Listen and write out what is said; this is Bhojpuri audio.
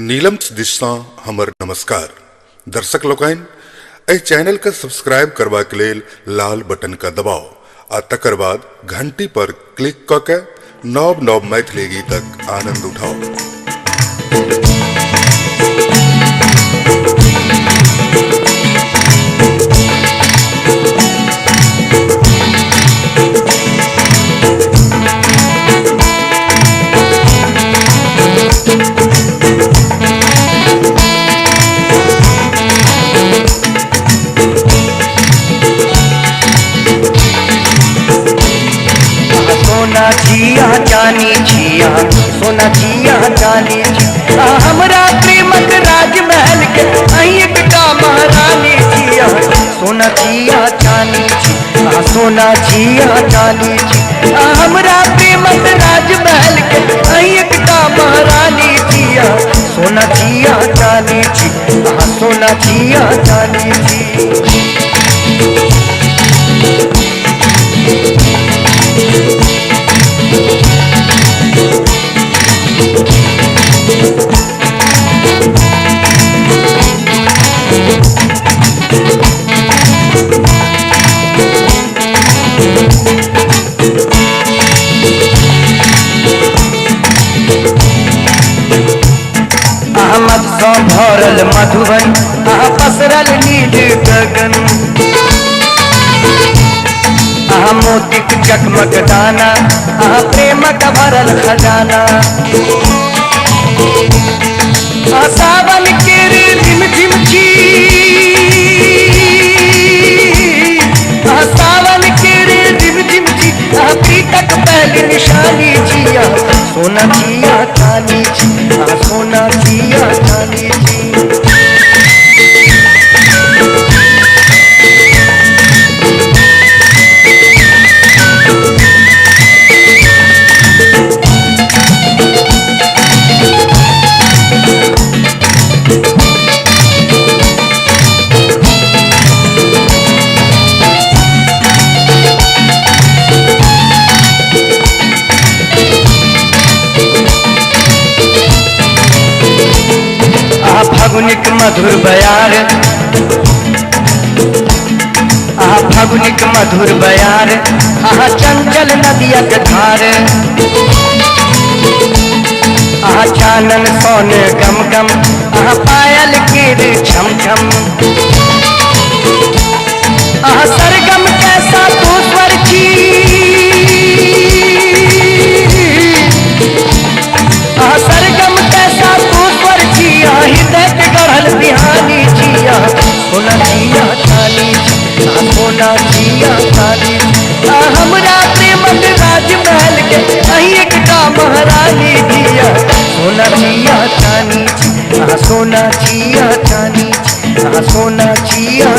नीलम दिशा हमर नमस्कार दर्शक लोकन एहि चैनल के सब्सक्राइब करबा के लेल लाल बटन का दबाव आ तकर बाद घंटी पर क्लिक क के नव नव मैथिली गीतक आनंद उठाओ। सोना जिया जानी जिया सोना जिया जानी जिया हमरा प्रेमक राजमहल के अहिक का महारानी जिया सोना जिया जानी जिया सोना जिया जानी जिया हमरा प्रेमक राजमहल के अहिक का महारानी जिया सोना जिया जानी जिया सोना जिया जानी जिया अहमद सौ भरल मधुबन पसरल नील गगन मोतिक चकमक दाना प्रेमक भरल खजाना सावन के रिम झिम छी सावन के रिम झिम छी प्रीतक पहली निशानी जिया सोना जिया चांदी जी सोना जिया चांदी जी फागुनिक मधुर बयार फागुनिक मधुर बयार चंचल नदिया के धार चानन सोन गम गम पायल के छम छम सरगम कैसा तू स्वर छी सरगम कैसा तू स्वर छी हृदय के गढ़ल बिहानी जिया सोना जिया चाली सोना जिया चाली हमरा प्रेमक राजमहल के अहिक का महारानी जिया सोना जिया चाली सोना जिया चाली सोना जिया